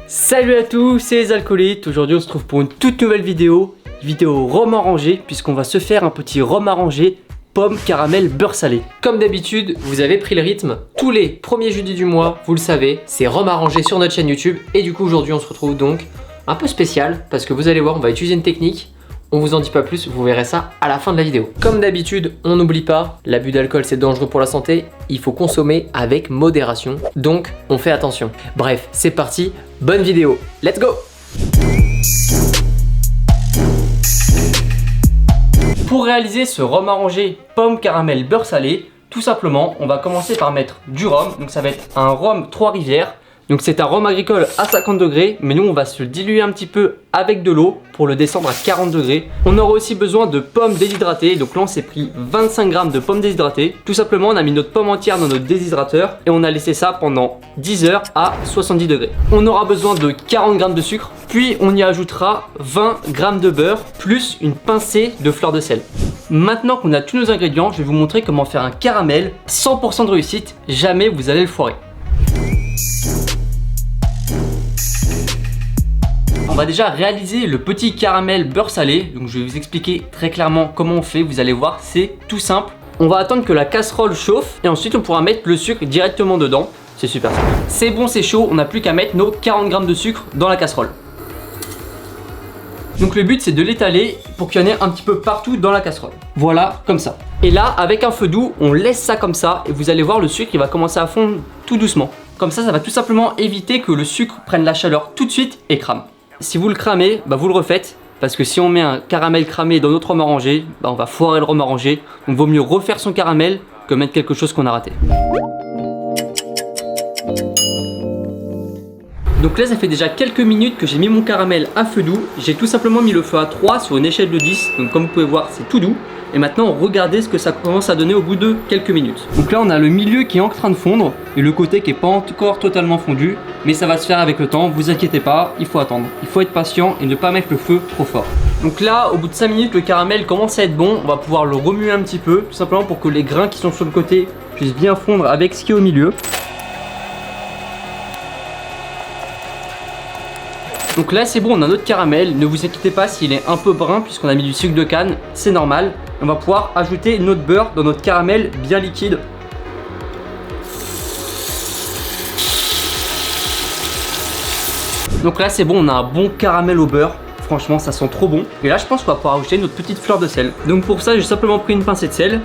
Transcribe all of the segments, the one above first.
Salut à tous, c'est les Alcoolites. Aujourd'hui on se trouve pour une toute nouvelle vidéo rhum arrangé, puisqu'on va se faire un petit rhum arrangé pomme caramel beurre salé. Comme d'habitude, vous avez pris le rythme. Tous les premiers jeudis du mois, vous le savez, c'est rhum arrangé sur notre chaîne YouTube. Et du coup aujourd'hui on se retrouve donc un peu spécial, parce que vous allez voir, on va utiliser une technique. On vous en dit pas plus, vous verrez ça à la fin de la vidéo. Comme d'habitude, on n'oublie pas, l'abus d'alcool c'est dangereux pour la santé, il faut consommer avec modération, donc on fait attention. Bref, c'est parti, bonne vidéo, let's go! Pour réaliser ce rhum arrangé pomme caramel beurre salé, tout simplement, on va commencer par mettre du rhum, donc ça va être un rhum Trois-Rivières. Donc c'est un rhum agricole à 50 degrés, mais nous on va se le diluer un petit peu avec de l'eau pour le descendre à 40 degrés. On aura aussi besoin de pommes déshydratées, donc là on s'est pris 25 grammes de pommes déshydratées. Tout simplement on a mis notre pomme entière dans notre déshydrateur et on a laissé ça pendant 10 heures à 70 degrés. On aura besoin de 40 grammes de sucre, puis on y ajoutera 20 grammes de beurre, plus une pincée de fleur de sel. Maintenant qu'on a tous nos ingrédients, je vais vous montrer comment faire un caramel 100% de réussite, jamais vous allez le foirer. On va déjà réaliser le petit caramel beurre salé, donc je vais vous expliquer très clairement comment on fait, vous allez voir c'est tout simple. On va attendre que la casserole chauffe et ensuite on pourra mettre le sucre directement dedans, c'est super simple. C'est bon, c'est chaud, on n'a plus qu'à mettre nos 40 grammes de sucre dans la casserole. Donc le but c'est de l'étaler pour qu'il y en ait un petit peu partout dans la casserole. Voilà, comme ça. Et là avec un feu doux, on laisse ça comme ça et vous allez voir le sucre il va commencer à fondre tout doucement. Comme ça va tout simplement éviter que le sucre prenne la chaleur tout de suite et crame. Si vous le cramez, vous le refaites, parce que si on met un caramel cramé dans notre rhum arrangé, on va foirer le rhum arrangé. Donc vaut mieux refaire son caramel que mettre quelque chose qu'on a raté. Donc là ça fait déjà quelques minutes que j'ai mis mon caramel à feu doux. J'ai tout simplement mis le feu à 3 sur une échelle de 10. Donc comme vous pouvez voir c'est tout doux. Et maintenant regardez ce que ça commence à donner au bout de quelques minutes. Donc là on a le milieu qui est en train de fondre et le côté qui n'est pas encore totalement fondu. Mais ça va se faire avec le temps, vous inquiétez pas, il faut attendre. Il faut être patient et ne pas mettre le feu trop fort. Donc là au bout de 5 minutes le caramel commence à être bon. On va pouvoir le remuer un petit peu, tout simplement pour que les grains qui sont sur le côté puissent bien fondre avec ce qui est au milieu. Donc là c'est bon, on a notre caramel, ne vous inquiétez pas s'il est un peu brun puisqu'on a mis du sucre de canne, c'est normal. On va pouvoir ajouter notre beurre dans notre caramel bien liquide. Donc là c'est bon, on a un bon caramel au beurre, franchement ça sent trop bon. Et là je pense qu'on va pouvoir ajouter notre petite fleur de sel. Donc pour ça j'ai simplement pris une pincée de sel.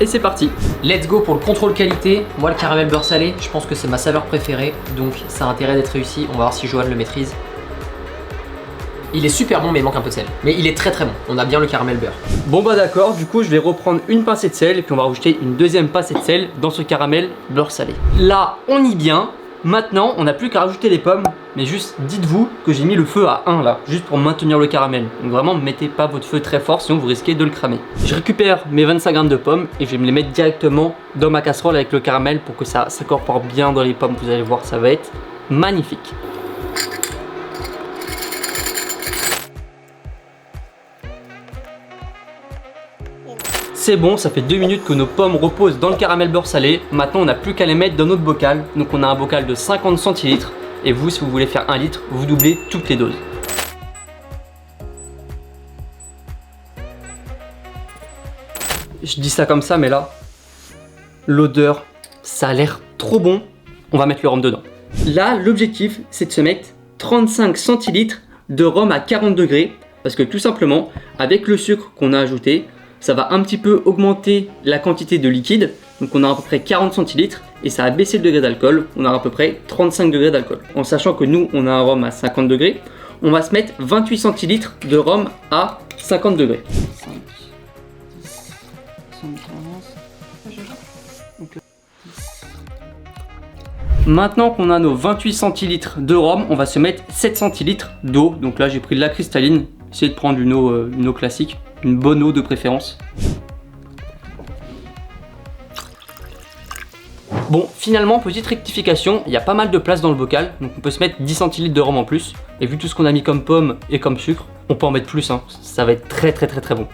Et c'est parti. Let's go pour le contrôle qualité. Moi le caramel beurre salé, je pense que c'est ma saveur préférée, donc ça a intérêt d'être réussi. On va voir si Johan le maîtrise. Il est super bon mais il manque un peu de sel. Mais il est très très bon, on a bien le caramel beurre. Bon d'accord, du coup je vais reprendre une pincée de sel et puis on va rajouter une deuxième pincée de sel dans ce caramel beurre salé. Là on y vient. Maintenant on n'a plus qu'à rajouter les pommes. Mais juste dites-vous que j'ai mis le feu à 1 là, juste pour maintenir le caramel. Donc vraiment mettez pas votre feu très fort sinon vous risquez de le cramer. Je récupère mes 25 grammes de pommes et je vais me les mettre directement dans ma casserole avec le caramel pour que ça s'incorpore bien dans les pommes. Vous allez voir, ça va être magnifique. C'est bon, ça fait 2 minutes que nos pommes reposent dans le caramel beurre salé. Maintenant on n'a plus qu'à les mettre dans notre bocal. Donc on a un bocal de 50 centilitres. Et vous, si vous voulez faire 1 litre, vous doublez toutes les doses. Je dis ça comme ça, mais là, l'odeur, ça a l'air trop bon. On va mettre le rhum dedans. Là, l'objectif, c'est de se mettre 35 centilitres de rhum à 40 degrés. Parce que tout simplement, avec le sucre qu'on a ajouté, ça va un petit peu augmenter la quantité de liquide. Donc on a à peu près 40 centilitres et ça a baissé le degré d'alcool. On a à peu près 35 degrés d'alcool. En sachant que nous, on a un rhum à 50 degrés, on va se mettre 28 centilitres de rhum à 50 degrés. 5, 10, 75. Maintenant qu'on a nos 28 centilitres de rhum, on va se mettre 7 centilitres d'eau. Donc là, j'ai pris de la cristalline. Essayez de prendre une eau classique, une bonne eau de préférence. Bon, finalement, petite rectification, il y a pas mal de place dans le bocal, donc on peut se mettre 10 centilitres de rhum en plus. Et vu tout ce qu'on a mis comme pomme et comme sucre, On peut en mettre plus, hein. Ça va être très bon.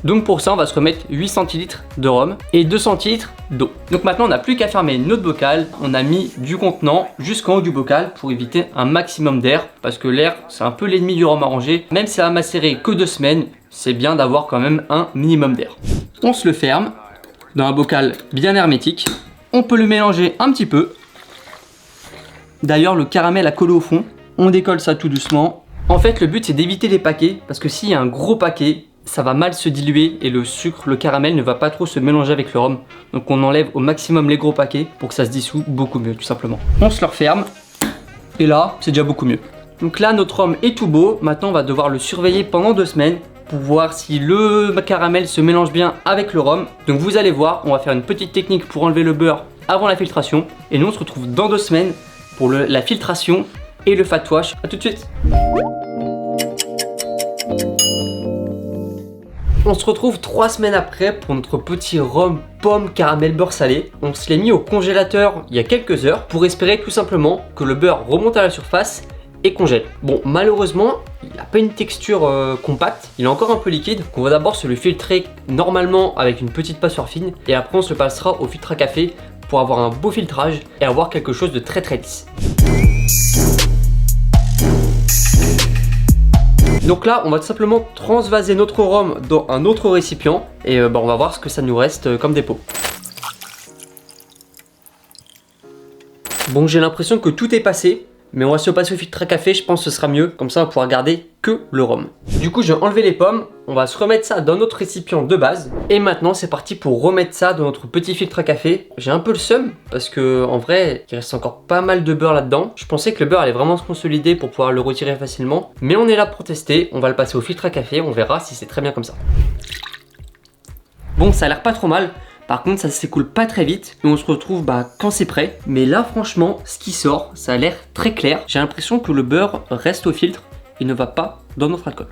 Donc pour ça, on va se remettre 8 centilitres de rhum et 2 centilitres d'eau. Donc maintenant, on n'a plus qu'à fermer notre bocal. On a mis du contenant jusqu'en haut du bocal pour éviter un maximum d'air, parce que l'air, c'est un peu l'ennemi du rhum arrangé. Même si ça va macérer que 2 semaines, c'est bien d'avoir quand même un minimum d'air. On se le ferme dans un bocal bien hermétique. On peut le mélanger un petit peu. D'ailleurs, le caramel a collé au fond. On décolle ça tout doucement. En fait, le but, c'est d'éviter les paquets, parce que s'il y a un gros paquet, ça va mal se diluer et le sucre, le caramel ne va pas trop se mélanger avec le rhum. Donc on enlève au maximum les gros paquets pour que ça se dissout beaucoup mieux, tout simplement. On se le referme. Et là, c'est déjà beaucoup mieux. Donc là, notre rhum est tout beau. Maintenant, on va devoir le surveiller pendant 2 semaines pour voir si le caramel se mélange bien avec le rhum. Donc vous allez voir, on va faire une petite technique pour enlever le beurre avant la filtration. Et nous, on se retrouve dans 2 semaines pour la filtration et le fat wash. A tout de suite. On se retrouve 3 semaines après pour notre petit rhum pomme caramel beurre salé. On se l'est mis au congélateur il y a quelques heures pour espérer tout simplement que le beurre remonte à la surface et congèle. Bon, malheureusement, il n'a pas une texture compacte, il est encore un peu liquide. Donc on va d'abord se le filtrer normalement avec une petite passoire fine et après on se le passera au filtre à café pour avoir un beau filtrage et avoir quelque chose de très lisse. Donc là, on va tout simplement transvaser notre rhum dans un autre récipient et on va voir ce que ça nous reste comme dépôt. Bon, j'ai l'impression que tout est passé, mais on va se passer au filtre à café, je pense que ce sera mieux, comme ça on va pouvoir garder que le rhum. Du coup, je vais enlever les pommes, on va se remettre ça dans notre récipient de base. Et maintenant, c'est parti pour remettre ça dans notre petit filtre à café. J'ai un peu le seum, parce que en vrai, il reste encore pas mal de beurre là-dedans. Je pensais que le beurre allait vraiment se consolider pour pouvoir le retirer facilement. Mais on est là pour tester, on va le passer au filtre à café, on verra si c'est très bien comme ça. Bon, ça a l'air pas trop mal. Par contre, ça s'écoule pas très vite et on se retrouve quand c'est prêt. Mais là, franchement, ce qui sort, ça a l'air très clair. J'ai l'impression que le beurre reste au filtre et ne va pas dans notre alcool.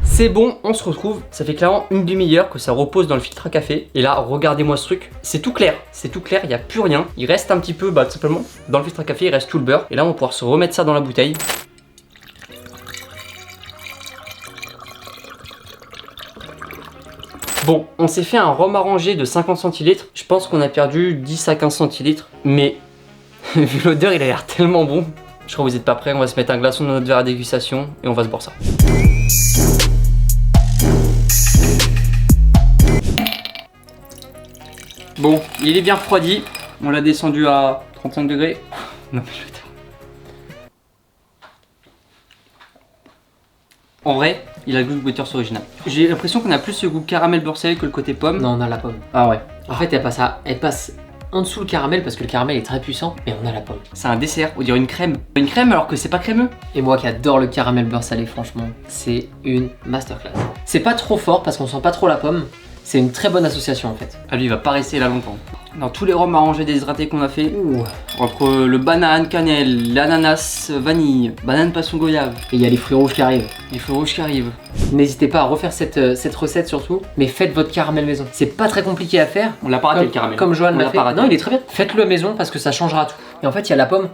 C'est bon, on se retrouve. Ça fait clairement une demi-heure que ça repose dans le filtre à café. Et là, regardez-moi ce truc. C'est tout clair, il n'y a plus rien. Il reste un petit peu, tout simplement, dans le filtre à café, il reste tout le beurre. Et là, on va pouvoir se remettre ça dans la bouteille. Bon, on s'est fait un rhum arrangé de 50 centilitres. Je pense qu'on a perdu 10 à 15 centilitres. Mais vu l'odeur, il a l'air tellement bon. Je crois que vous n'êtes pas prêts. On va se mettre un glaçon dans notre verre à dégustation et on va se boire ça. Bon, il est bien refroidi. On l'a descendu à 35 degrés. Non, mais je vais En vrai, il a le goût de Butters original. J'ai l'impression qu'on a plus ce goût caramel beurre salé que le côté pomme. Non, on a la pomme. Ah ouais. En fait, elle passe en dessous le caramel parce que le caramel est très puissant, mais on a la pomme. C'est un dessert, on dirait une crème. Une crème alors que c'est pas crémeux. Et moi qui adore le caramel beurre salé, franchement, c'est une masterclass. C'est pas trop fort parce qu'on sent pas trop la pomme. C'est une très bonne association en fait. Ah lui il va pas rester là longtemps. Dans tous les rhums arrangés déshydratés qu'on a fait, entre le banane, cannelle, l'ananas, vanille, banane passion goyave. Et il y a les fruits rouges qui arrivent. Les fruits rouges qui arrivent. N'hésitez pas à refaire cette recette surtout, mais faites votre caramel maison. C'est pas très compliqué à faire. On l'a pas raté le caramel. Comme Johan l'a fait. Non, il est très bien. Faites-le maison parce que ça changera tout. Et en fait, il y a la pomme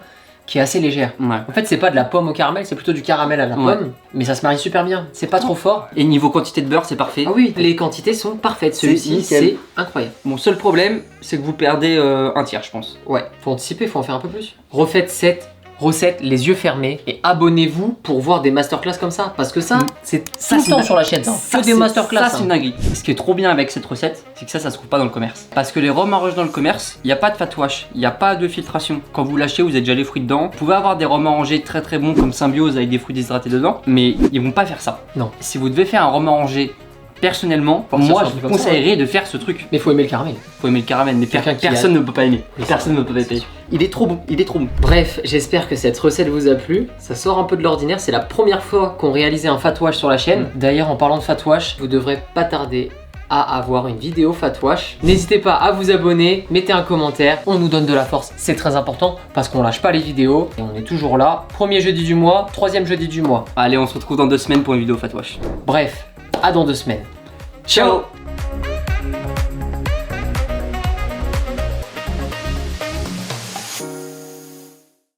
qui est assez légère. Ouais. En fait, c'est pas de la pomme au caramel, c'est plutôt du caramel à la pomme, mais ça se marie super bien. C'est pas trop fort. Et niveau quantité de beurre, c'est parfait. Ah oui, les quantités sont parfaites. Celui-ci, c'est incroyable. Mon seul problème, c'est que vous perdez un tiers, je pense. Ouais, faut anticiper, faut en faire un peu plus. Refaites cette recette les yeux fermés et abonnez-vous pour voir des masterclass comme ça, parce que ça, c'est tout le temps sur la chaîne. Que des masterclass. Ça, c'est une dinguerie. Ce qui est trop bien avec cette recette, c'est que ça se trouve pas dans le commerce. Parce que les rhums arrangés dans le commerce, il n'y a pas de fat wash, il n'y a pas de filtration. Quand vous l'achetez, vous avez déjà les fruits dedans. Vous pouvez avoir des rhums arrangés très bons comme Symbiose avec des fruits déshydratés dedans, mais ils vont pas faire ça. Non. Si vous devez faire un rhum arrangé, personnellement, moi je vous conseillerais de faire ce truc. Mais faut aimer le caramel. Faut aimer le caramel, mais personne ne peut pas aimer. Personne ne peut pas aimer. Il est trop bon, il est trop bon. Bref, j'espère que cette recette vous a plu. Ça sort un peu de l'ordinaire, c'est la première fois qu'on réalisait un fat wash sur la chaîne. D'ailleurs, en parlant de fat wash, vous devrez pas tarder à avoir une vidéo fat wash. N'hésitez pas à vous abonner, mettez un commentaire, on nous donne de la force, c'est très important parce qu'on lâche pas les vidéos et on est toujours là. Premier jeudi du mois, troisième jeudi du mois. Allez, on se retrouve dans 2 semaines pour une vidéo fat wash. Bref, à dans 2 semaines. Ciao.